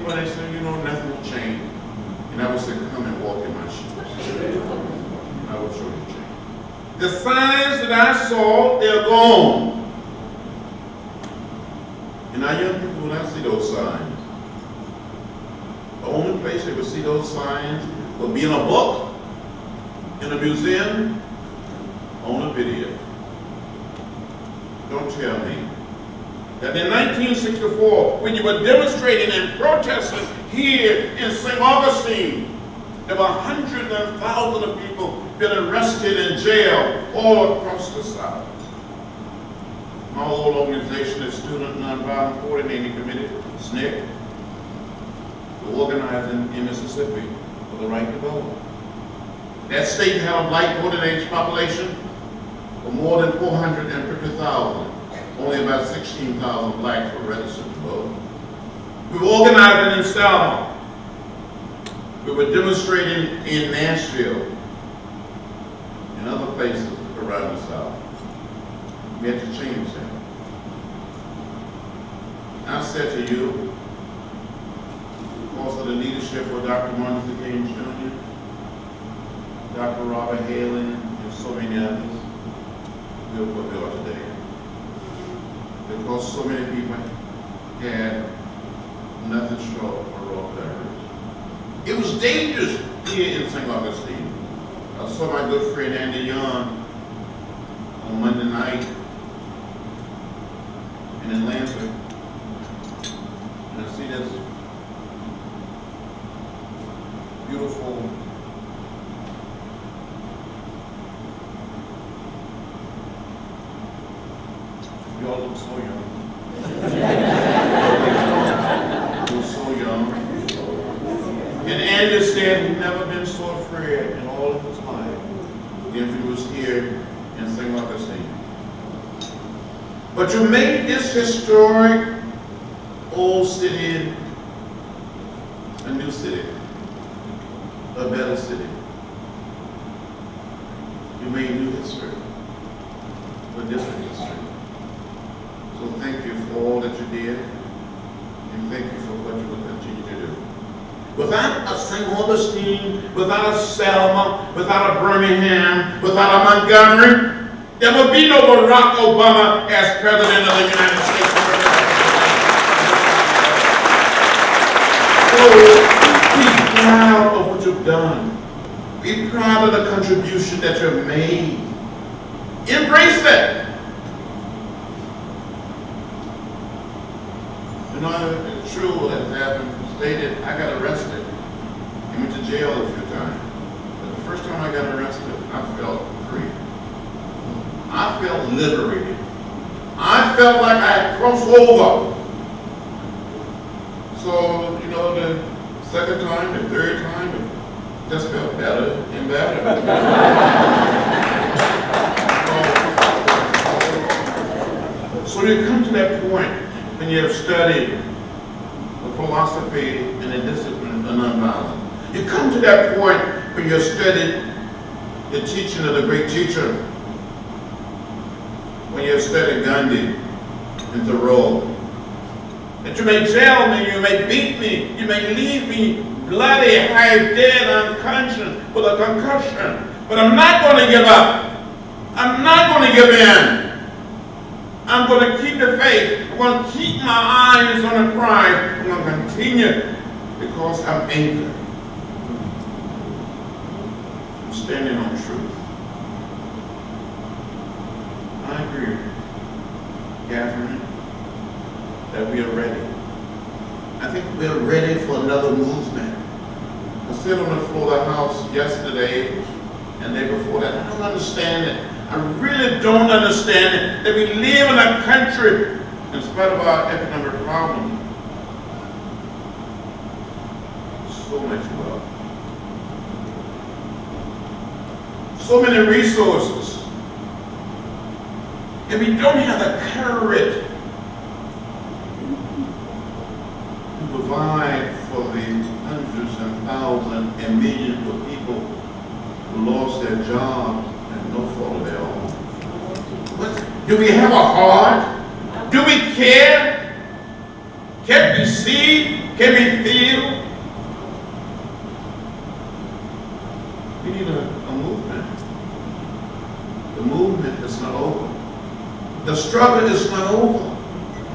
people and they say, you know, nothing will change. And I would say, come and walk in my shoes. And I will show you change. The signs that I saw, they're gone. And our young people will not see those signs. The only place they will see those signs will be in a book, in a museum, on a video. Don't tell me that in 1964, when you were demonstrating and protesting here in St. Augustine, there were hundreds and thousands of people been arrested and jailed all across the South. My old organization, the Student Nonviolent Coordinating Committee, SNCC, were organized in Mississippi for the right to vote. That state had a black voting age population of more than 450,000. Only about 16,000 blacks were registered to vote. We were organizing in Selma. We were demonstrating in Nashville and other places around the South. We had to change that. I said to you, because of the leadership of Dr. Martin Luther King Jr., Dr. Robert Halen, and so many others, we're what we are today. Because so many people had nothing short of raw courage. It was dangerous here in St. Augustine. I saw my good friend Andy Young on Monday night in Atlanta, and I see this beautiful you all look so young. You look so young. And Andy said he'd never been so afraid in all of his life if he was here in St. Augustine. But you made this historic old city a new city, a better city. You made new history, a different history. So thank you for all that you did, and thank you for what you will continue to do. Without a St. Augustine, without a Selma, without a Birmingham, without a Montgomery, there would be no Barack Obama as President of the United States. So be proud of what you've done. Be proud of the contribution that you've made. Embrace that. You know, it's true as happened, stated, I got arrested and went to jail a few times. But the first time I got arrested, I felt free. I felt liberated. I felt like I had crossed over. So, you know, the second time, the third time, it just felt better and better. So you come to that point when you have studied the philosophy and the discipline of nonviolence. You come to that point when you have studied the teaching of the great teacher, when you have studied Gandhi and Thoreau, that you may jail me, you may beat me, you may leave me bloody, half dead, unconscious, with a concussion. But I'm not going to give up. I'm not going to give in. I'm going to keep the faith. I'm going to keep my eyes on the prize. I'm going to continue because I'm anchored. I'm standing on truth. I agree, Catherine, that we are ready. I think we are ready for another movement. I sat on the floor of the House yesterday and the day before that. I don't understand it. I really don't understand it, that we live in a country, in spite of our economic problems, so much wealth, so many resources, and we don't have the courage to provide for the hundreds and thousands and millions of people who lost their jobs and no fault of their own. Do we have a heart? Do we care? Can we see? Can we feel? We need a movement. The movement is not over. The struggle is not over.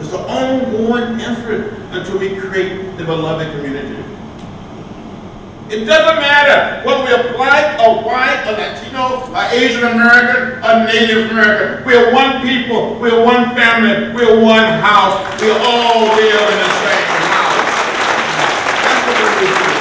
It's an ongoing effort until we create the beloved community. It doesn't matter whether we are black or white or Latino or Asian American or Native American. We are one people. We are one family. We are one house. We all live in the same house. That's what we're doing.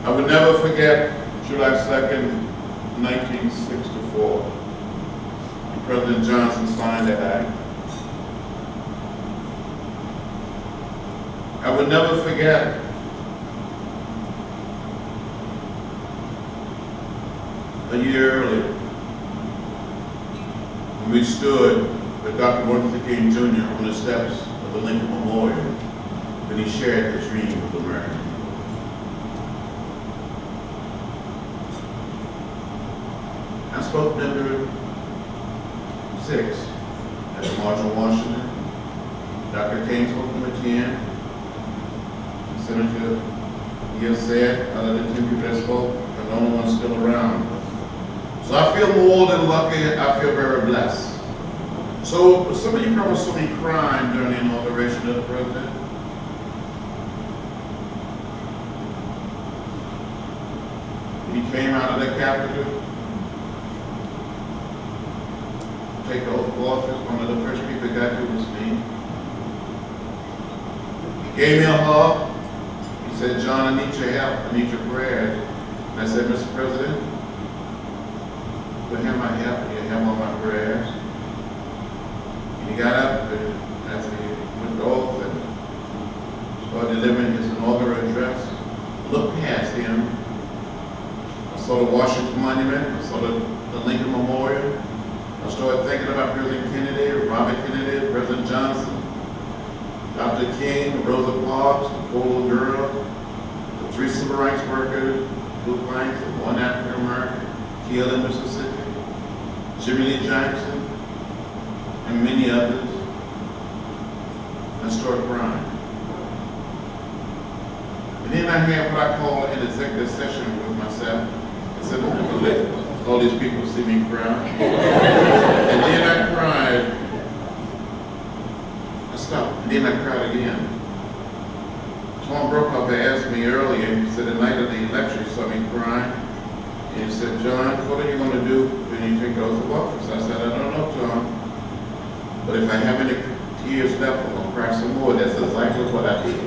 I will never forget July 2nd, 1964. President Johnson signed that act. I will never forget a year earlier when we stood with Dr. Martin Luther King Jr. on the steps of the Lincoln Memorial when he shared the dream of America. I spoke number 6 at the March on Washington. Dr. King spoke number 10. Senator Gill said, out of the 10 people that spoke, the only one still around. So I feel more than lucky. I feel very blessed. So some of you probably saw me crying during the inauguration of the president. He came out of the Capitol. Take the oath of office. One of the first people that got to was me. He gave me a hug. He said, "John, I need your help. I need your prayers." And I said, "Mr. President, you'll have my help and you'll have all my prayers." And he got up and after he went to oath and started delivering his inaugural address, looked past him. I saw the Washington Monument. I saw the Lincoln Memorial. I started thinking about President Kennedy, Robert Kennedy, President Johnson, Dr. King, Rosa Parks, the 4 little girls, the 3 civil rights workers, Blue Planks, and 1 African American killed in Mississippi, Jimmy Lee Jackson, and many others. I started crying. And then I had what I call an executive session with myself. I said, "I'm going to let all these people see me cry." And then I cried. I stopped. And then I cried again. Tom Brokaw asked me earlier, he said the night of the election, he saw me crying. And he said, "John, what are you going to do when you take the oath of office?" I said, "I don't know, Tom. But if I have any tears left, I'm going to cry some more." That's exactly what I did.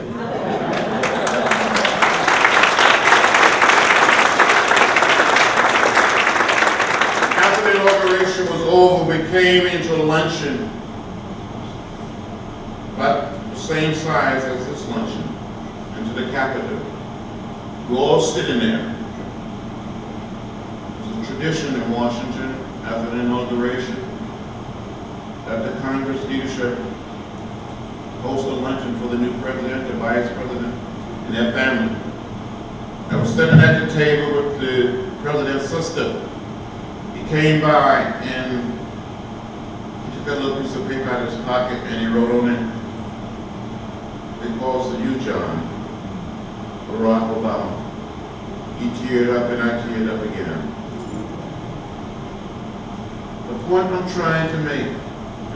The inauguration was over, we came into a luncheon, about the same size as this luncheon, into the Capitol. We were all sitting there. It was a tradition in Washington after the inauguration that the Congress leadership host a luncheon for the new president, the vice president, and their family. I was sitting at the table with the president's sister. Came by and he took a little piece of paper out of his pocket and he wrote on it, "Because of you, John, Barack Obama." He teared up and I teared up again. The point I'm trying to make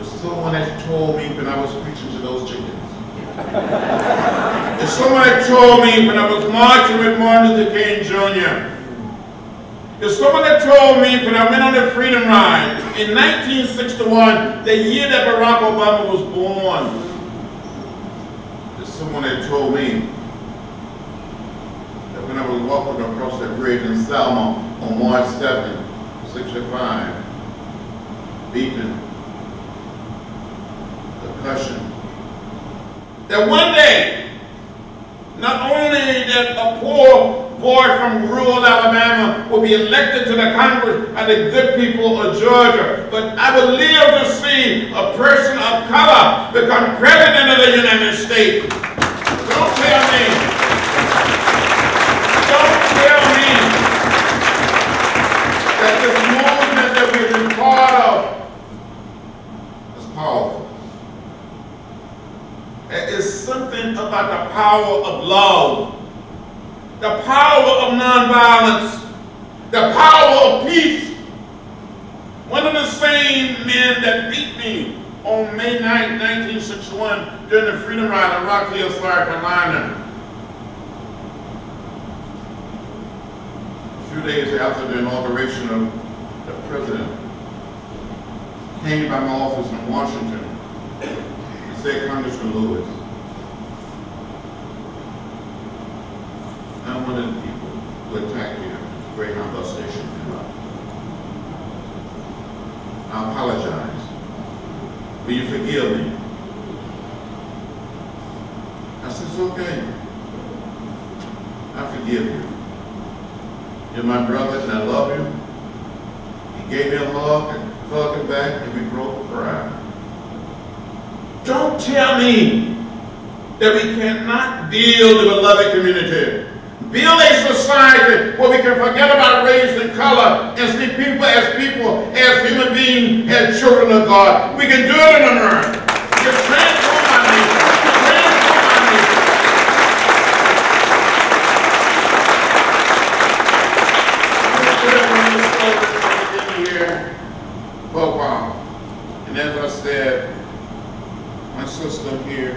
is someone that told me when I was preaching to those chickens. It's someone that told me when I was marching with Martin Luther King Jr. There's someone that told me when I went on the Freedom Ride in 1961, the year that Barack Obama was born. There's someone that told me that when I was walking across that bridge in Selma on March 7, 65, beaten, concussion, that one day, not only that a poor boy from rural Alabama will be elected to the Congress by the good people of Georgia, but I would live to see a person of color become president of the United States. Don't tell me. Don't tell me that this movement power of love, the power of nonviolence, the power of peace. One of the same men that beat me on May 9, 1961 during the Freedom Ride in Rock Hill, South Carolina. A few days after the inauguration of the president, came by my office in Washington and said, Congressman Lewis, I'm one of the people who attacked you at the Greyhound bus station. I apologize. Will you forgive me? I said, it's okay. I forgive you. You're my brother and I love you. He gave me a hug and hugged him back and we broke a cry. Don't tell me that we cannot build the beloved community. Build a society where we can forget about race and color and see people, as human beings, as children of God. We can do it in America. We can transform our nation. Transform our nation. I've been here for a while. And as I said, my sister here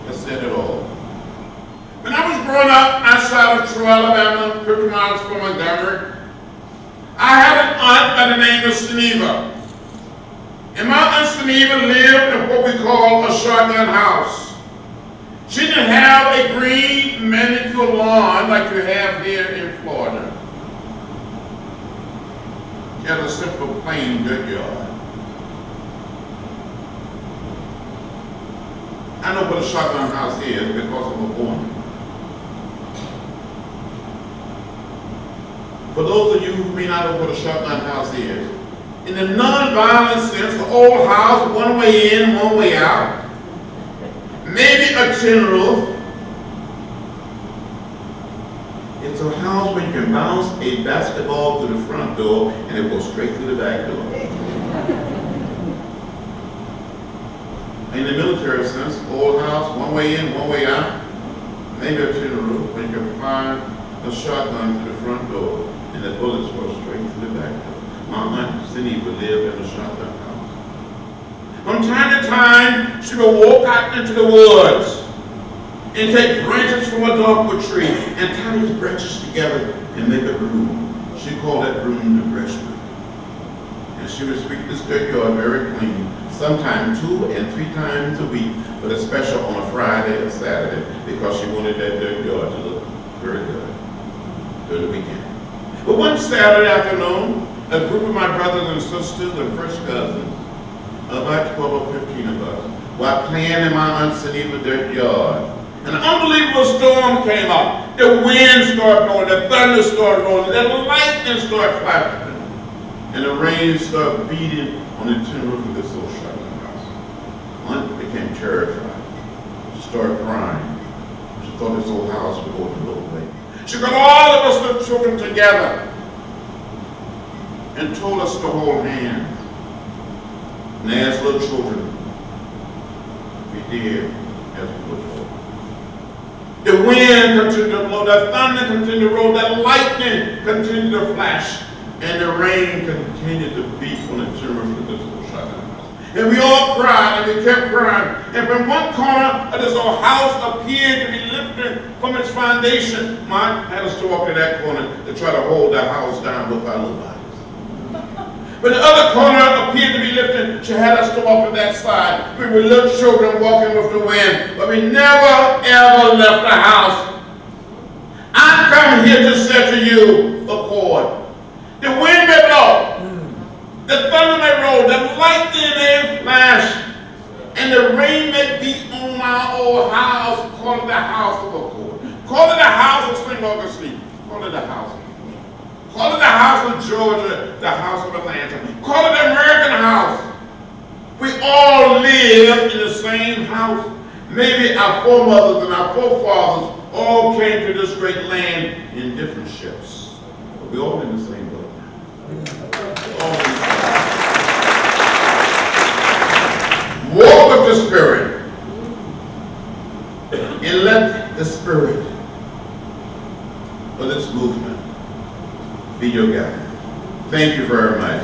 has said it all. When I was growing up outside of Troy, Alabama, 50 miles from Montgomery, I had an aunt by the name of Geneva. And my aunt Geneva lived in what we call a shotgun house. She didn't have a green manicured lawn like you have here in Florida. She had a simple plain dirt yard. I know what a shotgun house is because I was born. For those of you who may not know what a shotgun house is, in the non-violent sense, the old house, one way in, one way out, maybe a tin roof. It's a house where you can bounce a basketball through the front door and it goes straight through the back door. In the military sense, old house, one way in, one way out, maybe a tin roof, where you can find a shotgun through the front door and the bullets go straight to the back door. My aunt Geneva lived in a shotgun house. From time to time, she would walk out into the woods and take branches from a dogwood tree and tie these branches together and make a broom. She called that broom the brush broom. And she would sweep this dirt yard very clean, sometimes 2 and 3 times a week, but especially on a Friday or Saturday, because she wanted that dirt yard to look very good during the weekend. But one Saturday afternoon, a group of my brothers and sisters and first cousins, about 12 or 15 of us, were playing in my Aunt Geneva's dirt yard. An unbelievable storm came up. The wind started blowing, the thunder started rolling, the lightning started flashing, and the rain started beating on the tin roof of this old shotgun house. Aunt became terrified. She started crying. She thought this old house would go to blow away. She got all of us little children together and told us to hold hands. And as little children, we did as we were told. The wind continued to blow, the thunder continued to roll, the lightning continued to flash, and the rain continued to beat on the tin roof of this old shotgun house. And we all cried, and we kept crying. And from one corner of this old house appeared to be lifted from its foundation. Mike had us to walk to that corner to try to hold the house down with our little bodies. But the other corner appeared to be lifted. She had us to walk to that side. We were little children walking with the wind, but we never ever left the house. I come here to say to you, accord. The wind may blow, the thunder may roll, the lightning may flash, and the rain may beat on our old house. Call it the house of accord. Call it the house of St. Augustine. Call it the house. Call it the house of Georgia, the house of Atlanta. Call it the American house. We all live in the same house. Maybe our foremothers and our forefathers all came to this great land in different ships. But we're all in the same boat. Walk with the Spirit and let the spirit of this movement be your guide. Thank you very much.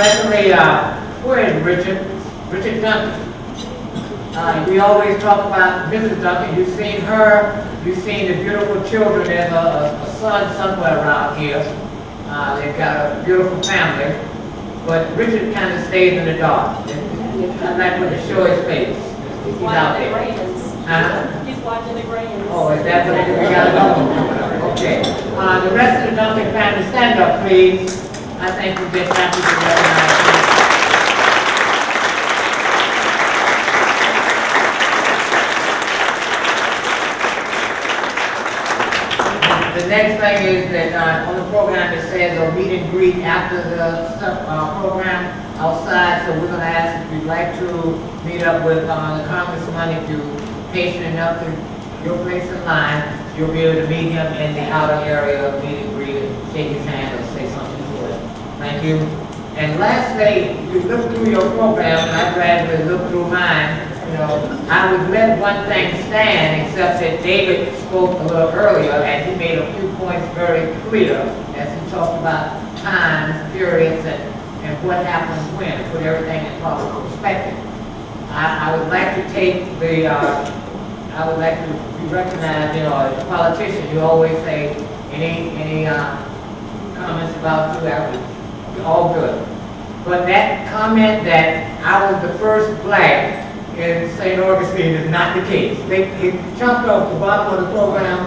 Secondly, where is Richard? Richard Duncan. We always talk about Mrs. Duncan. You've seen her. You've seen the beautiful children. There's a son somewhere around here. They've got a beautiful family. But Richard kind of stays in the dark. I'd like to show his face. He's out there. He's watching the grains. Oh, is that what it is? We gotta go. Okay. The rest of the Duncan family, stand up, please. I think we're just happy to recognize you. The next thing is that on the program it says a meet and greet after the program outside, so we're going to ask if you'd like to meet up with the congressman. If you're patient enough to your place in line, you'll be able to meet him in the outer area of meet and greet and shake his hand or say something. Thank you. And lastly, you look through your program, and I gradually look through mine. You know, I would let one thing stand, except that David spoke a little earlier, and he made a few points very clear as he talked about times, periods, and what happens when, put everything in proper perspective. I would like to take the, I would like to be recognized, you know, as a politician, you always say, any comments about you, all good. But that comment that I was the first black in St. Augustine is not the case. They jumped off the bottom of the program.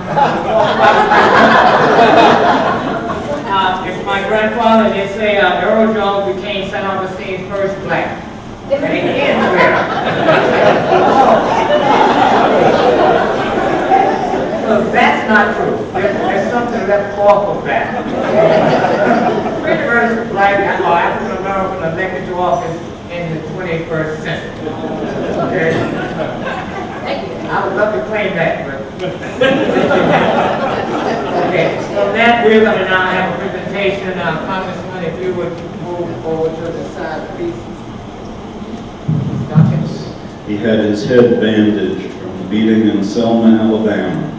It's my grandfather, they say Earl Jones became St. Augustine's first black. And it ends there. So that's not true. There's something left off of that. First black or African American elected to office in the 21st century. Okay? I would love to claim that, but okay. So that we're going to now have a presentation. Congressman, if you would move forward to the side, please. He had his head bandaged from the beating in Selma, Alabama.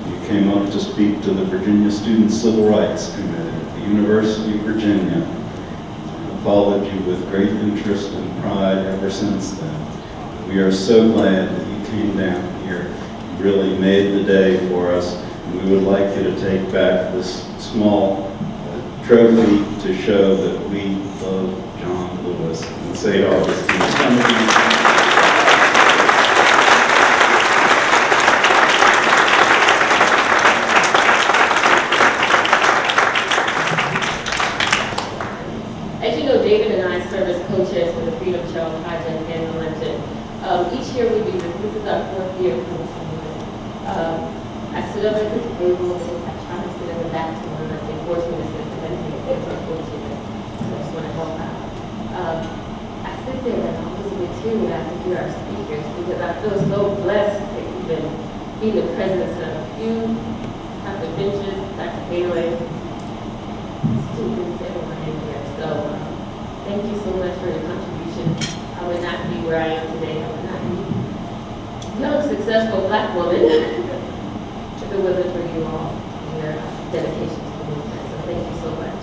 He came up to speak to the Virginia Student Civil Rights Committee at the University of Virginia. I followed you with great interest and pride ever since then. We are so glad that you came down here. You really made the day for us, and we would like you to take back this small trophy to show that we love John Lewis and St. Augustine. David and I serve as co-chairs for the Freedom Child Project and the Luncheon. Each year we do this. This is our 4th year of this movement. I sit up at this table and I try to sit in the back to one of the enforcement assistants and things are co-chairs. So I just want to help out. I sit there and I'm listening to you and I can hear our speakers because I feel so blessed to even be the president of a few Dr. Finches, Dr. Bailey, students, everyone in here. So thank you so much for your contribution. I would not be where I am today. I would not be a young, successful black woman if it wasn't for you all and your dedication to the movement. So thank you so much.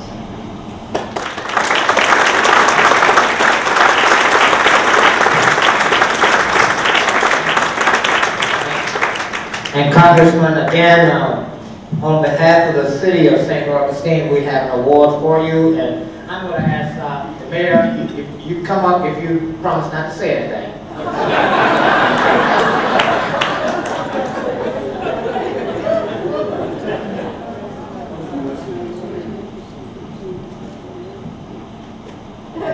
And Congressman, again, on behalf of the city of St. Augustine, we have an award for you, and I'm going to ask the mayor, if you come up if you promise not to say anything.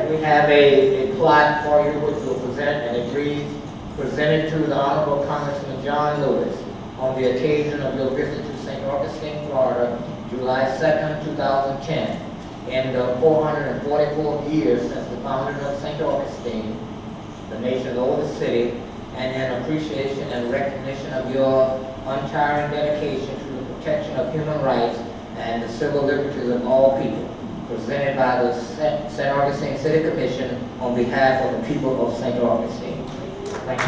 We have a plaque for you which we'll present, and it reads, presented to the Honorable Congressman John Lewis on the occasion of your visit to St. Augustine, Florida, July 2nd, 2010. In the 444th year since the founding of St. Augustine, the nation's oldest city, and in appreciation and recognition of your untiring dedication to the protection of human rights and the civil liberties of all people, presented by the St. Augustine City Commission on behalf of the people of St. Augustine. Thank you.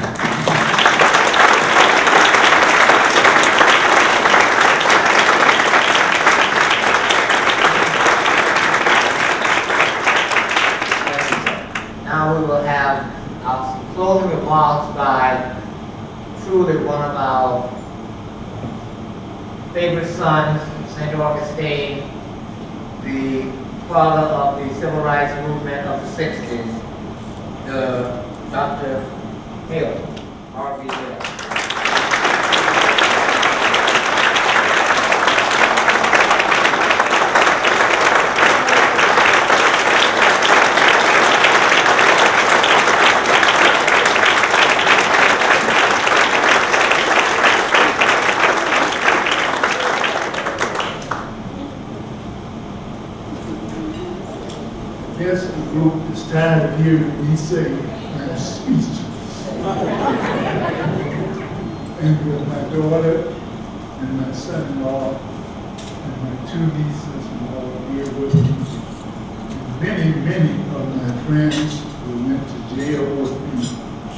Now we will have our closing remarks by truly one of our favorite sons, St. Augustine, the father of the civil rights movement of the 60s, Dr. Hill, R.B. Hill. Yes, the group is tired of hearing me say my speech. And with my daughter and my son-in-law and my two nieces and all here with me, and many of my friends who went to jail with me,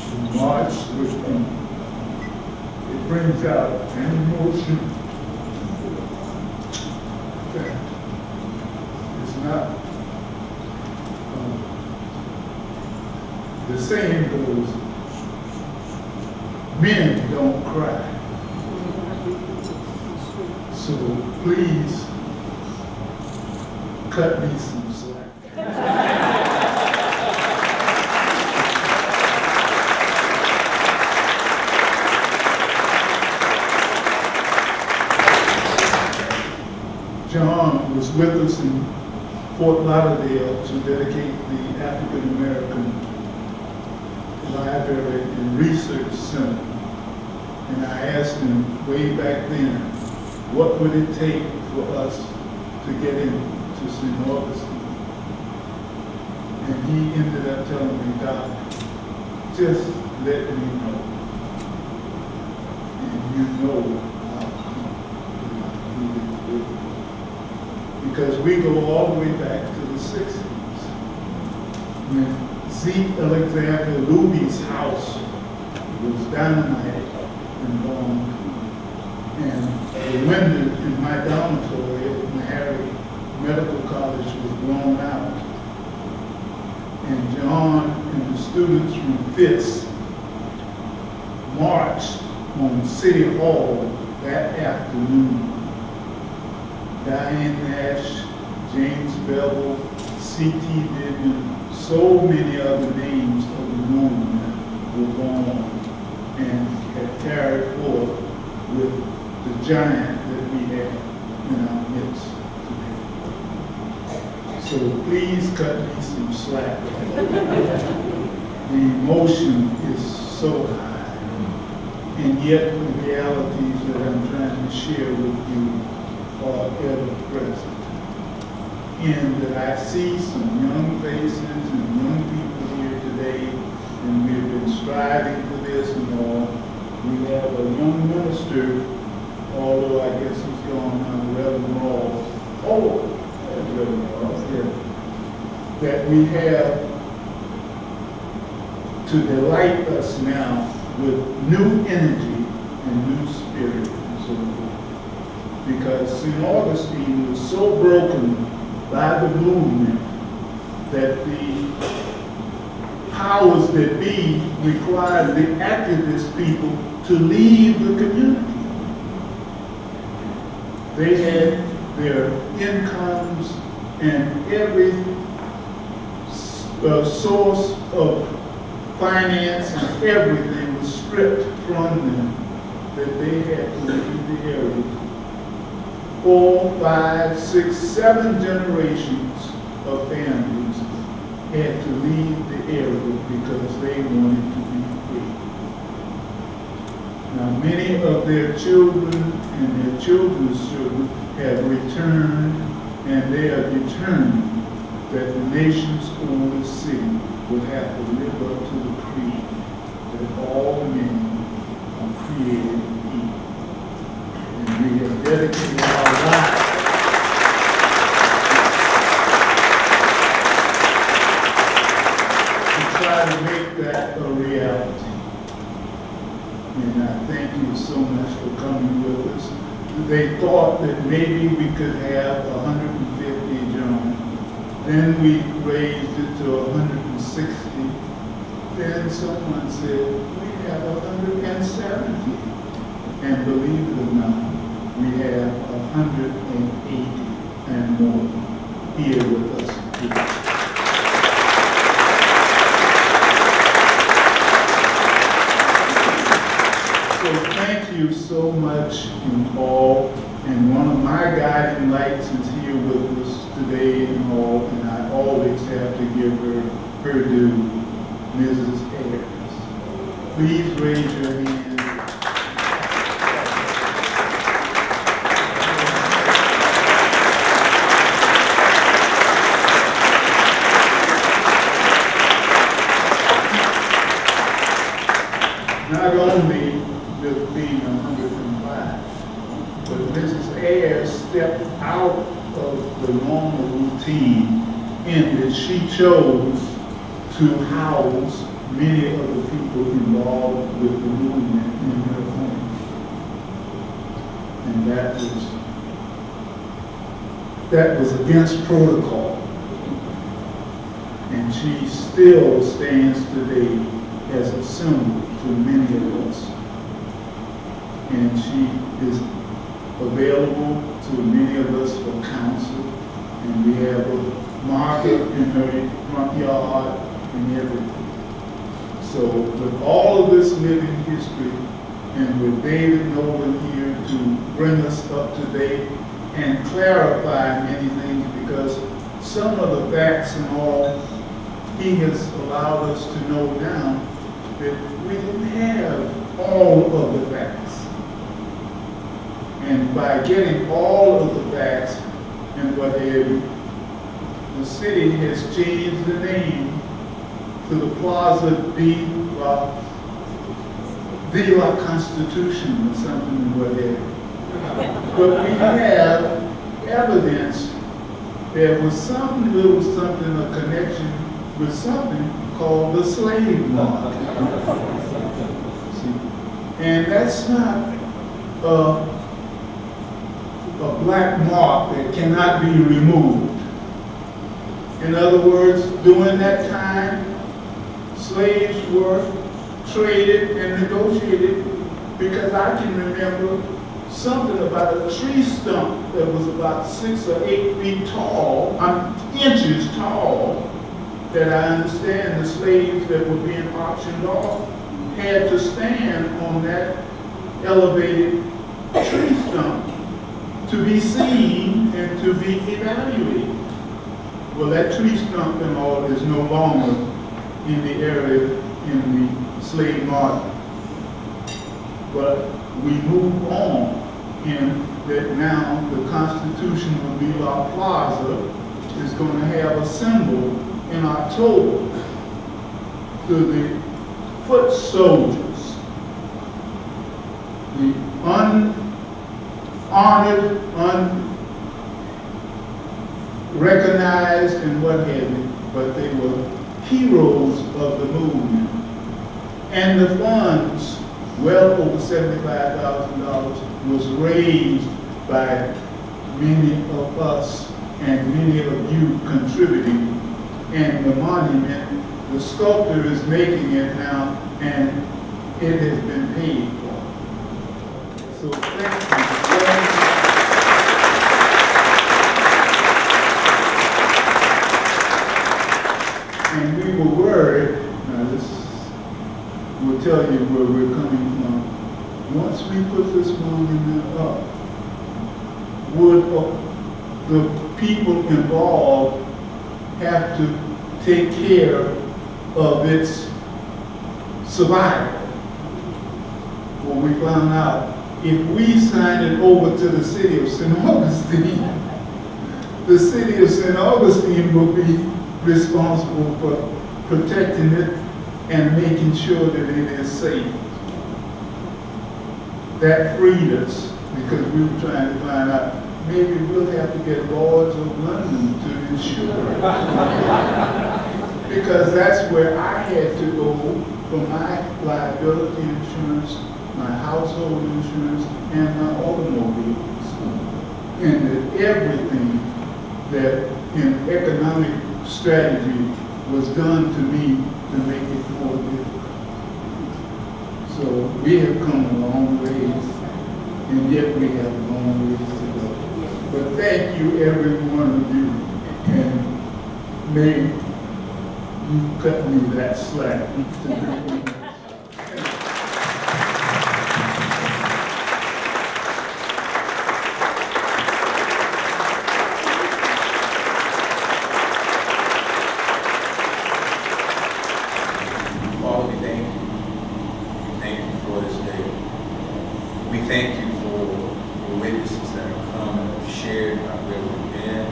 who marched with me, it brings out an emotion that is not. The saying goes, men don't cry. So please cut me some slack. John was with us in Fort Lauderdale to dedicate the African American Library and Research Center. And I asked him way back then, what would it take for us to get into St. Augustine? And he ended up telling me, Doc, just let me know. And you know I'll come. Because we go all the way back to the 60s. When Zeke Alexander Luby's house was dynamite and bombed, and the window in my dormitory at Meharry Medical College was blown out. And John and the students from Fitz marched on City Hall that afternoon. Diane Nash, James Bevel, C.T. Vivian, so many other names of the movement were born and had carried forth with the giant that we have in our midst today. So please cut me some slack. The emotion is so high, and yet the realities that I'm trying to share with you are ever present. And that I see some young faces and young people here today, and we've been striving for this and all. We have a young minister, although I guess he's gone now, Reverend Ross. Oh, Reverend Ross, yeah. That we have to delight us now with new energy and new spirit and so forth. Because St. Augustine was so broken by the movement that the powers that be required the activist people to leave the community. They had their incomes and every source of finance and everything was stripped from them, that they had to leave the area. 4, 5, 6, 7 generations of families had to leave the area because they wanted to be free. Now Now, many of their children and their children's children have returned, and they are determined that the nation's oldest city will have to live up to the creed that all men are created equal. And we have dedicated our lives to try to make that a reality. And I thank you so much for coming with us. They thought that maybe we could have 150 gentlemen. Then we raised it to 160. Then someone said, we have 170. And believe it or not, we have 180 and more here with us today. So thank you so much in all. And one of my guiding lights is here with us today and all, and I always have to give her due, Mrs. Ayers. Please raise your hand. Not only with being 105, but Mrs. Ayers stepped out of the normal routine in that she chose to house many of the people involved with the movement in her home. And that was against protocol. And she still stands today as a symbol to many of us. And she is available to many of us for counsel. And we have a market in her front yard and everything. So with all of this living history, and with David Nolan here to bring us up to date and clarify many things, because some of the facts and all, he has allowed us to know now that we didn't have all of the facts. And by getting all of the facts and what have you, the city has changed the name to the Plaza de la Constitution or something or whatever. But we have evidence there was some little something, a connection with something called the slave market. And that's not a black mark that cannot be removed. In other words, during that time, slaves were traded and negotiated, because I can remember something about a tree stump that was about 6 or 8 feet tall, inches tall, that I understand the slaves that were being auctioned off had to stand on that elevated tree stump to be seen and to be evaluated. Well, that tree stump and all is no longer in the area in the slave market. But we move on in that now the Constitution of the La Plaza is going to have a symbol in October to the foot soldiers, the unhonored, unrecognized, and what have you, but they were heroes of the movement. And the funds, well over $75,000, was raised by many of us and many of you contributing. And the monument, the sculptor is making it now, and it has been paid for. So thank you. And we were worried, now this will tell you where we're coming from. Once we put this monument up, would the people involved have to take care of its survival? when we found out if we signed it over to the city of St. Augustine, the city of St. Augustine will be responsible for protecting it and making sure that it is safe. That freed us because we were trying to find out maybe we'll have to get Lords of London to insure it. Because that's where I had to go for my liability insurance, my household insurance, and my automobiles. And that everything that in economic strategy was done to me to make it more difficult. So we have come a long ways, and yet we have a long ways to go. But thank you, every one of you, and may you cut me that slack. Father, we thank you. We thank you for this day. We thank you for the witnesses that have come and have shared how where we've been,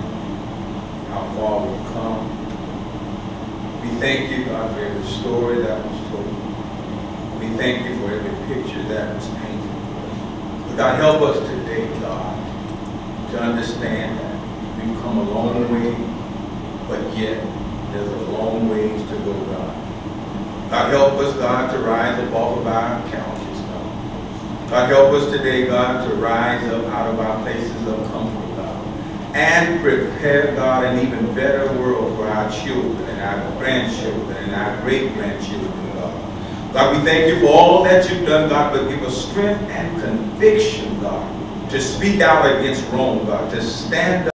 how far we've come. We thank you, God, for every story that was told. We thank you for every picture that was painted. But God, help us today, God, to understand that we've come a long way, but yet there's a long ways to go, God. God, help us, God, to rise above of our challenges, God. God, help us today, God, to rise up out of our places of comfort, God, and prepare, God, an even better world for our children and our grandchildren and our great-grandchildren, God. God, we thank you for all that you've done, God, but give us strength and conviction, God, to speak out against wrong, God, to stand up